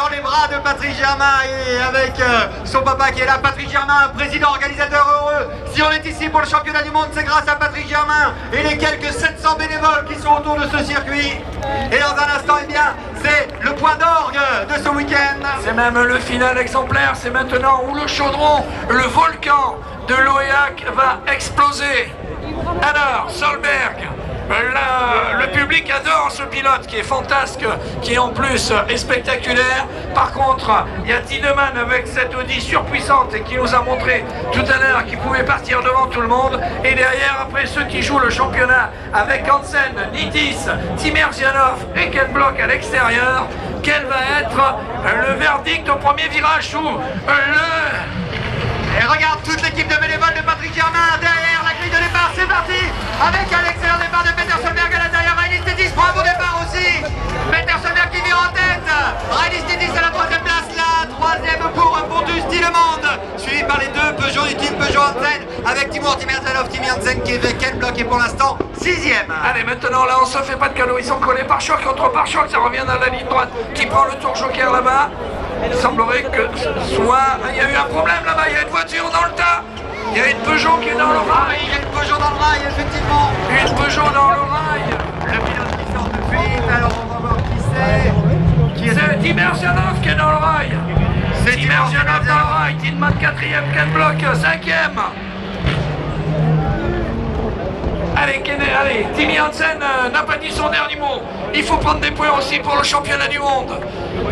dans les bras de Patrick Germain et avec son papa qui est là. Patrick Germain, président organisateur heureux. Si on est ici pour le championnat du monde, c'est grâce à Patrick Germain et les quelques 700 bénévoles qui sont autour de ce circuit. Et dans un instant, eh bien, c'est le point d'orgue de ce week-end. C'est même le final exemplaire, c'est maintenant où le chaudron, le volcan de l'Oyac va exploser. Alors, Solberg, le public adore ce pilote qui est fantasque, qui en plus est spectaculaire. Par contre, il y a Tiedemann avec cette Audi surpuissante et qui nous a montré tout à l'heure qu'il pouvait partir devant tout le monde. Et derrière, après ceux qui jouent le championnat avec Hansen, Nittis, Timerzianov et Ken Block à l'extérieur, quel va être le verdict au premier virage où Et regarde toute l'équipe de bénévoles de Patrick Germain derrière la grille de départ, c'est parti avec à l'extérieur départ de Peter Solberg à l'intérieur, Rainis Nittis prend un bon départ aussi. Peter Solberg qui vire en tête, Rainis Nittis à la troisième place, la troisième pour Pontus Tiedemann, suivi par les deux Peugeot du team Peugeot Hansen avec Timur Timerzianov, Kimi Hansen qui est avec Ken Block et pour l'instant 6e. Allez, maintenant là on se fait pas de cadeaux, ils sont collés par choc contre par choc, ça revient dans la ligne droite qui prend le tour joker là-bas. Il semblerait que soit... Il y a eu un problème là-bas, il y a une voiture dans le tas. Il y a une Peugeot qui est dans le rail. Il y a une Peugeot dans le rail, effectivement. Une Peugeot dans le rail. Le pilote qui sort de fuite, alors on va voir qui c'est. C'est Timerzianov qui est dans le rail. C'est Timerzianov dans le rail. Tiedemann 4e, Ken Block 5e. Allez, Timmy Hansen n'a pas dit son dernier mot. Il faut prendre des points aussi pour le championnat du monde.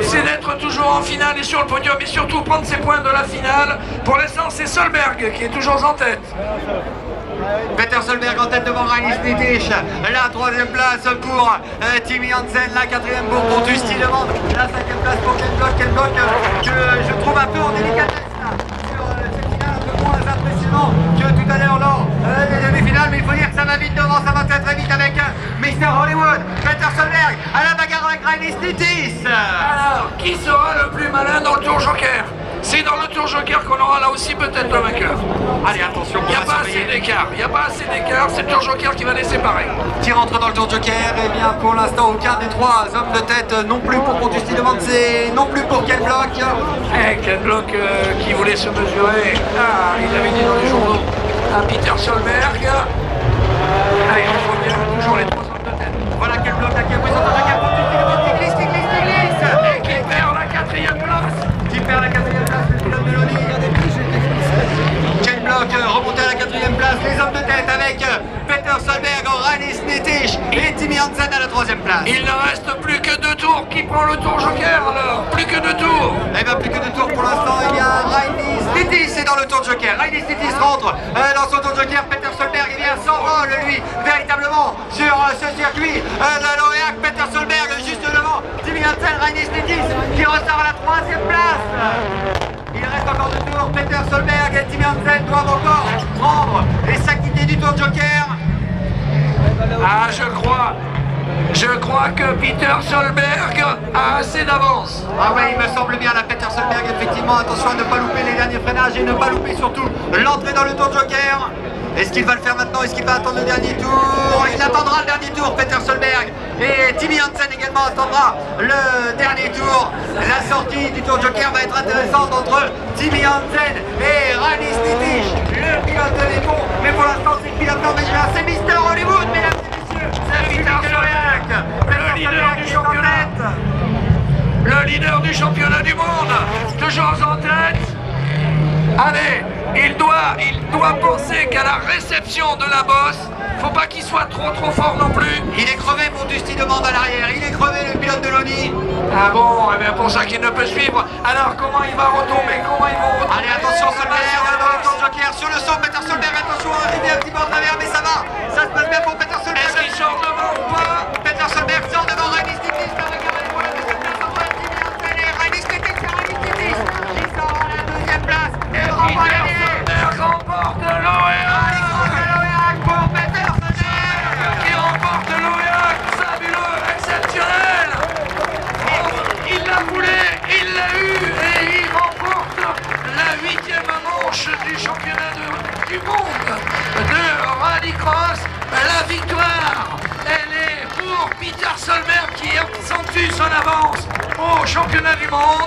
C'est d'être toujours en finale et sur le podium et surtout prendre ses points de la finale. Pour l'instant, c'est Solberg qui est toujours en tête. Peter Solberg en tête devant Rainis Nittis, la troisième place pour Timmy Hansen, la quatrième pour Pontus Tiedemann, la cinquième place pour Ken Block que je trouve un peu en délicatesse là, sur cette finale, un peu moins impressionnant que tout à l'heure lors des demi-finales, mais il faut dire que ça va vite devant, ça va très très vite avec Mr Hollywood, Peter Solberg à la bagarre avec Rainis Nittis. Alors, qui sera le plus malin dans le tour joker? C'est dans le tour joker qu'on aura là aussi peut-être le vainqueur. Allez, attention, il n'y a pas assez d'écart, c'est le tour joker qui va les séparer. Qui rentre dans le tour joker, et bien pour l'instant aucun des trois hommes de tête, non plus pour Pontus Tiedemann, c'est non plus pour Ken Block. Ken Block qui voulait se mesurer, il avait dit dans les journaux, à Peter Solberg. Allez, on revient toujours les trois hommes de tête. Voilà Ken Block qui a pris son attaque à Pontus Tiedemann, qui glisse. Et qui perd la quatrième place. Qui perd la quatrième place, le pilote de l'Audi. Ken Block remonté à la quatrième place, les hommes de tête avec Peter Solberg, Rainis Nittis et Timmy Hansen à la troisième place. Il ne reste plus que 2 tours. Qui prend le tour joker alors? Plus que 2 tours. Eh bien plus que 2 tours pour l'instant, il y a Rainis Nittis est dans le tour joker. Rainis Nittis rentre dans son tour joker. Peter Solberg s'envole lui véritablement sur ce circuit de l'Oyac. Peter Solberg juste devant Timmy Hansen, Rainis Nittis qui ressort à la troisième place. Il reste encore 2 tours. Peter Solberg et Timmy Hansen doivent encore prendre et s'acquitter du tour joker. Ah, je crois que Peter Solberg a assez d'avance. Ah ouais, il me semble bien la Peter Solberg, effectivement. Attention à ne pas louper les derniers freinages et ne pas louper surtout l'entrée dans le tour joker. Est-ce qu'il va le faire maintenant? Est-ce qu'il va attendre le dernier tour? Il attendra le dernier tour, Peter Solberg. Et Timmy Hansen également attendra le dernier tour. La sortie du tour joker va être intéressante entre Timmy Hansen et Rainis Nittis, le pilote de l'épaule. Mais pour l'instant, c'est le pilote norvégien, c'est Mr Hollywood, mesdames et messieurs. C'est Peter Solberg, le leader du championnat. Le leader du championnat du monde, toujours en tête. Allez, il doit penser qu'à la réception de la bosse, faut pas qu'il soit trop fort non plus. Il est crevé, Pontus Tiedemann à l'arrière, il est crevé le pilote de l'Audi. Ah bon, eh bien pour ça qu'il ne peut suivre. Alors comment il va retomber? Comment ils vont retomber? Allez, attention Solberg dans le tour joker, sur le saut, Peter Solberg, attention, arrivé un petit peu en travers, mais ça va, ça se passe bien pour Peter Solberg. Est-ce qu'il sort devant ou pas? Peter Solberg sort devant Rainis Nittis, la bagarre pour la deuxième place entre Timmy Hansen et Rainis Nittis, c'est Rainis Nittis qui sort à la deuxième place et renvoie la ligne. Solberg remporte l'Oyac pour Peter Solberg qui remporte l'Oyac, fabuleux, exceptionnel. Il l'a voulu, il l'a eu et il remporte la 8e manche du championnat du monde de rallycross. La victoire, elle est pour Peter Solberg qui accentue son avance au championnat du monde.